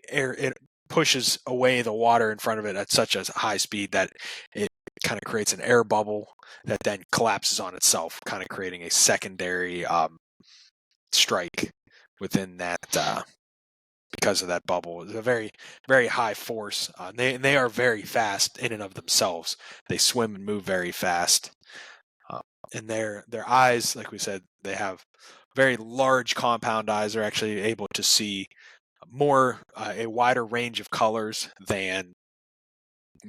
air. It pushes away the water in front of it at such a high speed that it kind of creates an air bubble that then collapses on itself, kind of creating a secondary strike within that because of that bubble. It's a very, very high force. They are very fast in and of themselves. They swim and move very fast. And their eyes, like we said, they have very large compound eyes. They're actually able to see a wider range of colors than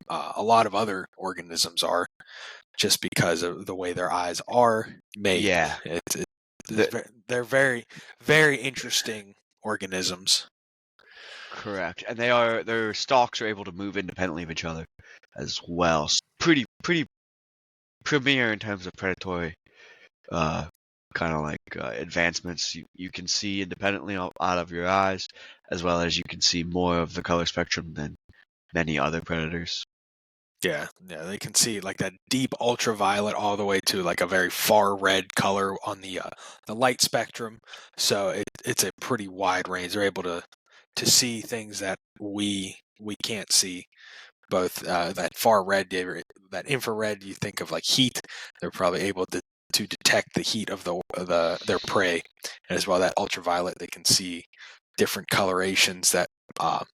a lot of other organisms are, just because of the way their eyes are made. Yeah. They're very, very interesting organisms. Correct. And their stalks are able to move independently of each other as well. So pretty premier in terms of predatory kind of like advancements. You can see independently out of your eyes, as well as you can see more of the color spectrum than many other predators. Yeah, they can see like that deep ultraviolet all the way to like a very far red color on the light spectrum. So it's a pretty wide range. They're able to see things that we can't see. Both that far red, that infrared, you think of like heat. They're probably able to detect the heat of their prey, and as well that ultraviolet, they can see different colorations that uh,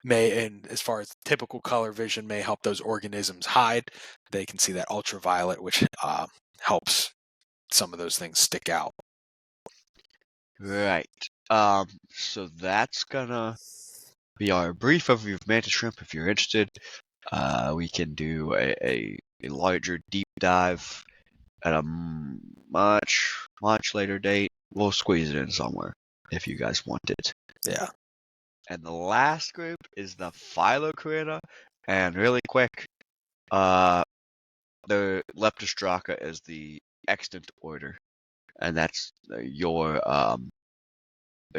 may, and as far as typical color vision may help those organisms hide, they can see that ultraviolet, which helps some of those things stick out. Right. So that's gonna be our brief overview of mantis shrimp. If you're interested, we can do a larger deep dive at a much later date. We'll squeeze it in somewhere if you guys want it. Yeah. And the last group is the Phylocritta. And really quick, the Leptostraca is the extant order, and that's your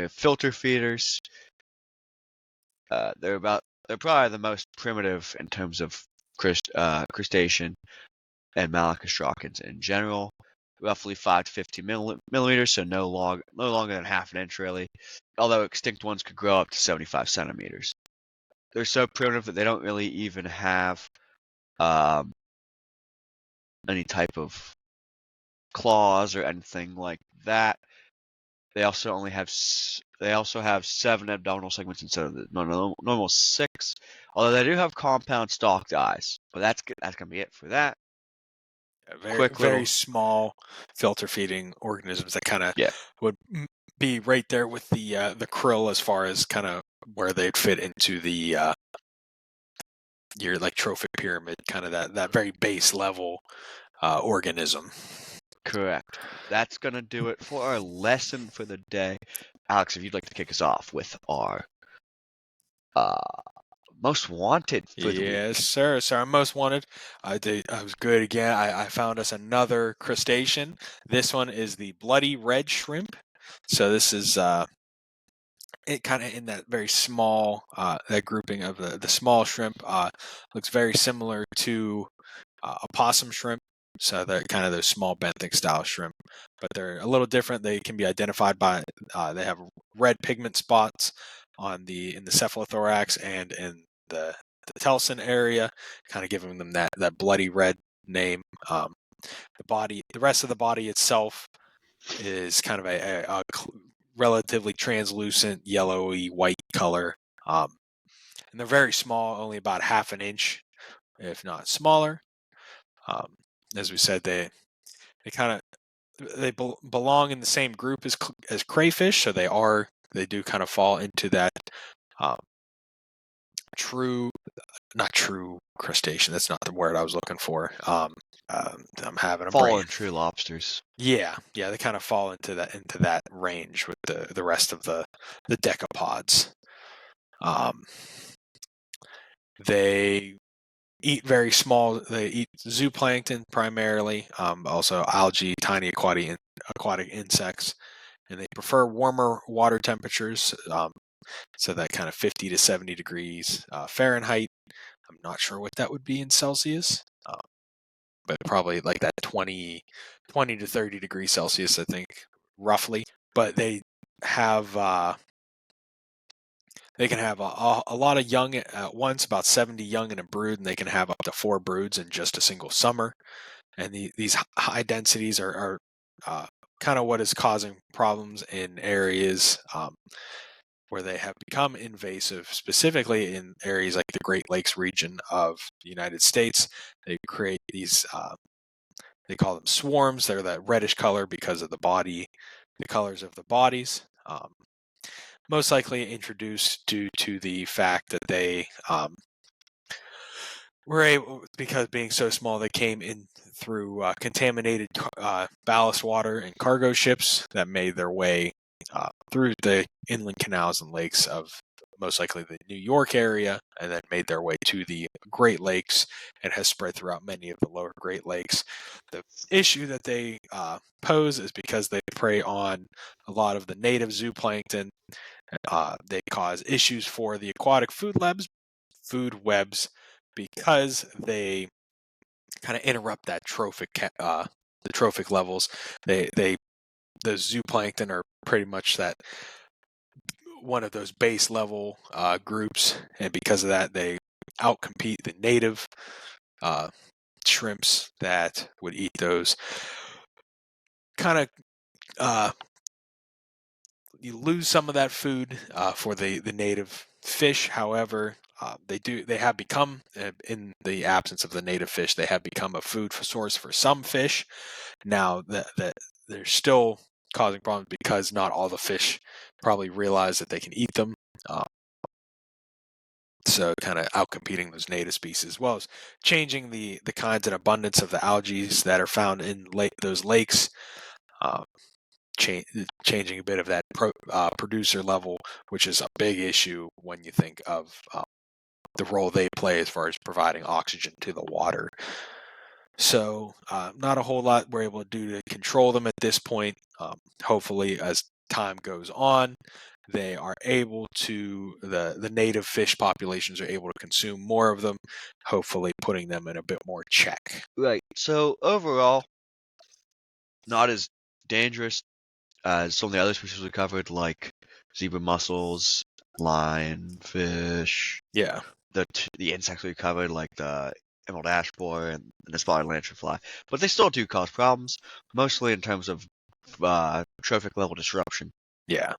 filter feeders. They're probably the most primitive in terms of crustacean and Malacostracans in general. Roughly 5 to 15 millimeters, so no longer than half an inch really. Although extinct ones could grow up to 75 centimeters. They're so primitive that they don't really even have um, any type of claws or anything like that. They also have 7 abdominal segments instead of the normal 6. Although they do have compound stalked eyes, but that's gonna be it for that. Very Quick very little small filter feeding organisms that kind of yeah, would be right there with the krill as far as kind of where they'd fit into the your like trophic pyramid, kind of that very base level organism. correct. That's gonna do it for our lesson for the day. Alex, if you'd like to kick us off with our uh, most wanted for the Yes, week. sir. So our most wanted. I was good again. I found us another crustacean. This one is the bloody red shrimp. So this is it kind of in that very small that grouping of the small shrimp. Looks very similar to a possum shrimp. So they're kind of those small benthic style shrimp, but they're a little different. They can be identified by they have red pigment spots in the cephalothorax and in the telson area, kind of giving them that bloody red name. The rest of the body itself is kind of a relatively translucent yellowy white color, and they're very small, only about half an inch, if not smaller. Um, as we said, they kind of belong in the same group as crayfish, so they do kind of fall into that um, true not true crustacean. That's not the word I was looking for. I'm having a brain. Fallen true lobsters. Yeah, they kind of fall into that range with the rest of the decapods. Um, they eat very small. They eat zooplankton primarily, also algae, tiny aquatic insects, and they prefer warmer water temperatures. So that kind of 50 to 70 degrees Fahrenheit. I'm not sure what that would be in Celsius, but probably like that 20 to 30 degrees Celsius, I think, roughly. But have they can have a lot of young at once, about 70 young in a brood, and they can have up to 4 broods in just a single summer. And these high densities are kind of what is causing problems in areas where they have become invasive, specifically in areas like the Great Lakes region of the United States. They create these, they call them swarms. They're that reddish color because of the colors of the bodies. Most likely introduced due to the fact that they were able, because being so small, they came in through contaminated ballast water and cargo ships that made their way through the inland canals and lakes of most likely the New York area, and then made their way to the Great Lakes and has spread throughout many of the lower Great Lakes. The issue that they pose is because they prey on a lot of the native zooplankton. They cause issues for the aquatic food webs because they kind of interrupt that the trophic levels. The zooplankton are pretty much that one of those base level groups, and because of that, they outcompete the native shrimps that would eat those. Kind of you lose some of that food for the native fish. However, they have become, in the absence of the native fish, they have become a food source for some fish. Now that they're still causing problems because not all the fish probably realize that they can eat them. So kind of outcompeting those native species, as well as changing the kinds and abundance of the algae that are found in those lakes. Changing a bit of that producer level, which is a big issue when you think of the role they play as far as providing oxygen to the water. So not a whole lot we're able to do to control them at this point. Hopefully, as time goes on, they are able to, the native fish populations are able to consume more of them, hopefully putting them in a bit more check. Right. So overall, not as dangerous as some of the other species we covered, like zebra mussels, lionfish. Yeah. The insects we covered, like the emerald ash borer and the spotted lanternfly. But they still do cause problems, mostly in terms of trophic level disruption. Yeah.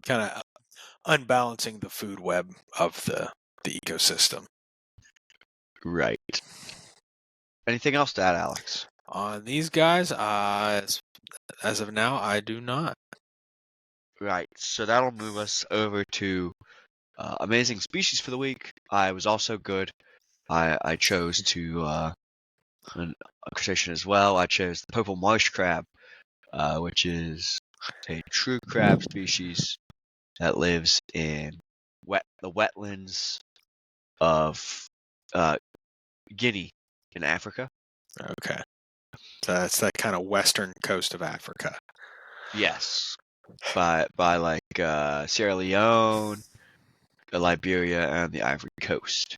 Kind of unbalancing the food web of the ecosystem. Right. Anything else to add, Alex? On these guys, as of now, I do not. Right. So that'll move us over to amazing species for the week. I was also good. I chose to a crustacean as well. I chose the purple marsh crab, which is a true crab species that lives in the wetlands of Guinea in Africa. Okay. So that's that kind of western coast of Africa. Yes, by like Sierra Leone, Liberia, and the Ivory Coast.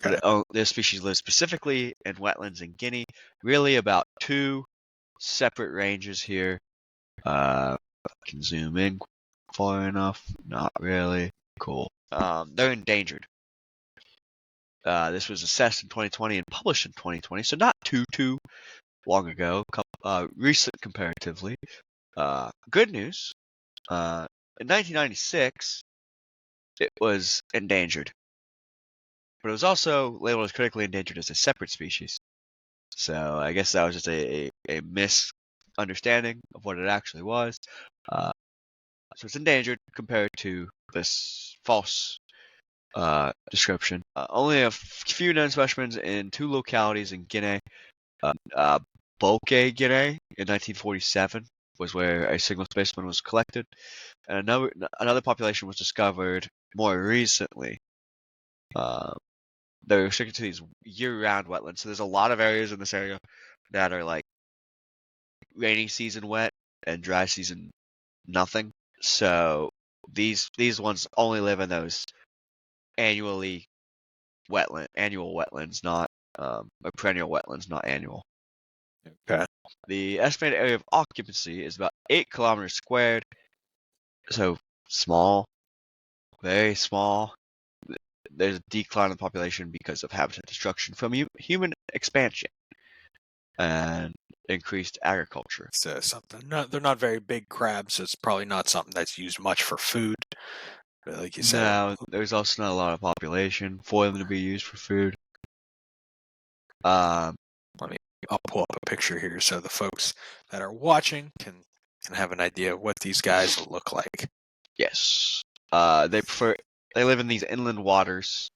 Okay. But this species lives specifically in wetlands in Guinea. Really, about two separate ranges here. I can zoom in far enough. Not really. Cool. They're endangered. This was assessed in 2020 and published in 2020, so not too long ago. Recent comparatively. Good news. In 1996, it was endangered, but it was also labeled as critically endangered as a separate species. So I guess that was just a misunderstanding of what it actually was. So it's endangered compared to this false description. Only a few known specimens in two localities in Guinea. Boke, Guinea, in 1947 was where a single specimen was collected, and another population was discovered more recently. They're restricted to these year-round wetlands, so there's a lot of areas in this area that are like rainy season wet and dry season nothing. So these ones only live in those annual wetlands, not or perennial wetlands, not annual. Okay. The estimated area of occupancy is about 8 kilometers squared. So small, very small. There's a decline in the population because of habitat destruction from human expansion and increased agriculture. So something. They're not very big crabs, so it's probably not something that's used much for food. But like you said, Now, there's also not a lot of population for them to be used for food. I'll pull up a picture here so the folks that are watching can have an idea of what these guys look like. Yes. They live in these inland waters.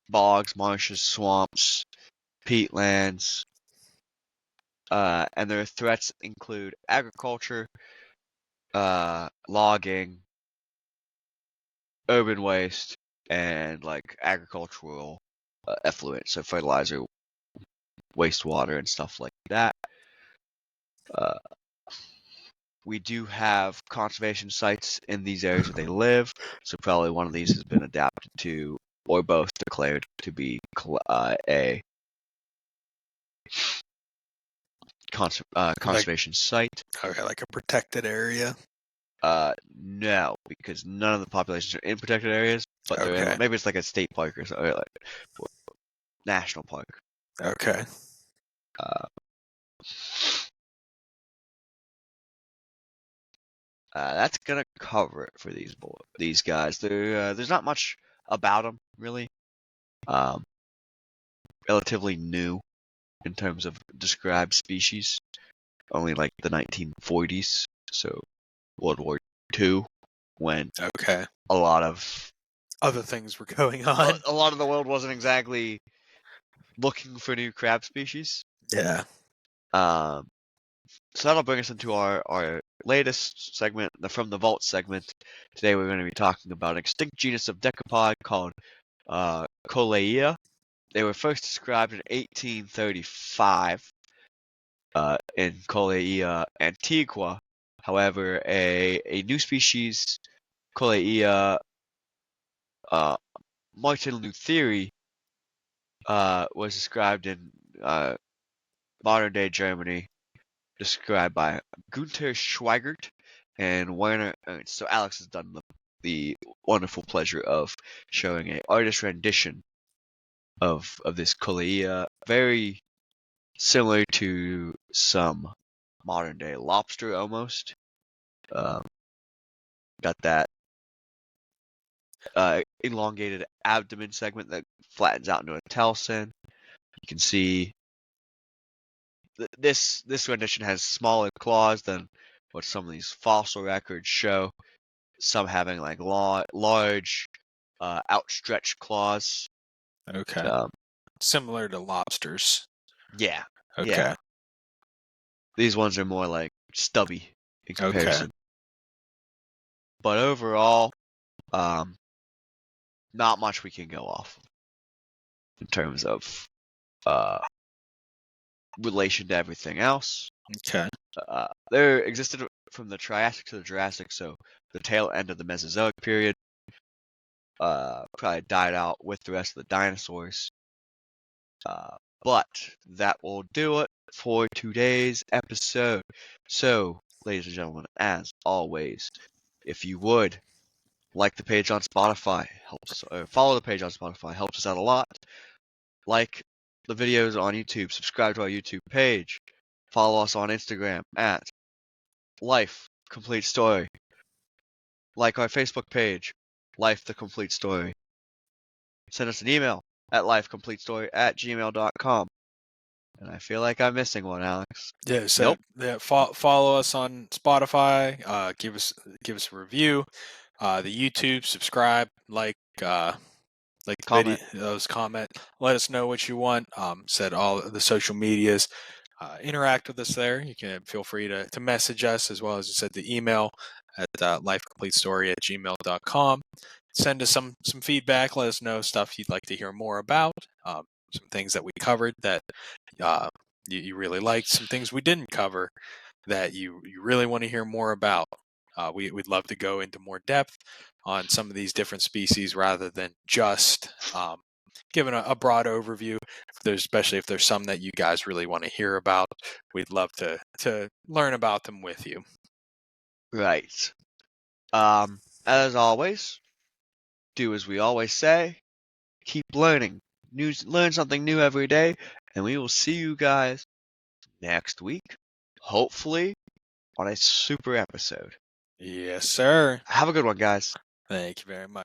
Bogs, marshes, swamps, peatlands. And their threats include agriculture, logging, urban waste, and like agricultural effluent, so fertilizer, wastewater, and stuff like that. we do have conservation sites in these areas where they live, so probably one of these has been adapted to, or both declared to be a conservation site. Okay, like a protected area. No, because none of the populations are in protected areas, but they're in. Okay. Maybe it's like a state park or something, or like national park. Okay. Uh, that's gonna cover it for these guys. There's not much about them really. Um, Relatively new in terms of described species. Only like the 1940s, so World War II, when Okay. a lot of Other things were going on. the world wasn't exactly looking for new crab species. Yeah. Um, so that'll bring us into our latest segment, the From the Vault segment. Today we're going to be talking about an extinct genus of decapod called Colleia. They were first described in 1835 in Colleia antiqua. However, a new species, Colleia Martin Lutheri, was described in modern-day Germany, described by Gunther Schweigert and Werner Ernst. So Alex has done the wonderful pleasure of showing an artist rendition of this Colleia, very similar to some modern-day lobster almost. Got that elongated abdomen segment that flattens out into a telson. You can see this rendition has smaller claws than what some of these fossil records show. Some having like large, outstretched claws. Okay. Um, Similar to lobsters. yeah, Okay. yeah. These ones are more like stubby in Okay. comparison. But overall, not much we can go off in terms of relation to everything else. Okay. There existed from the Triassic to the Jurassic, so the tail end of the Mesozoic period. Probably died out with the rest of the dinosaurs. But that will do it for today's episode. So, ladies and gentlemen, as always, if you would like the page on Spotify, follow the page on Spotify, helps us out a lot. Like the videos on YouTube, subscribe to our YouTube page, follow us on Instagram at Life Complete Story. Like our Facebook page, Life the Complete Story. Send us an email at lifecompletestory@gmail.com. And I feel like I'm missing one, Alex. Yeah. So Nope. yeah, follow us on Spotify. Give us a review. The YouTube, subscribe, like the Comment. videos, comment. Let us know what you want. Said all the social medias. Interact with us there. You can feel free to message us, as well as you said the email at lifecompletestory@gmail.com. Send us some feedback. Let us know stuff you'd like to hear more about. Some things that we covered that you really liked. Some things we didn't cover that you really want to hear more about. We'd love to go into more depth on some of these different species rather than just giving a broad overview. Especially if there's some that you guys really want to hear about, we'd love to learn about them with you. Right. As always, do as we always say. Keep learning. Learn something new every day, and we will see you guys next week. Hopefully, on a super episode. Yes, sir. Have a good one, guys. Thank you very much.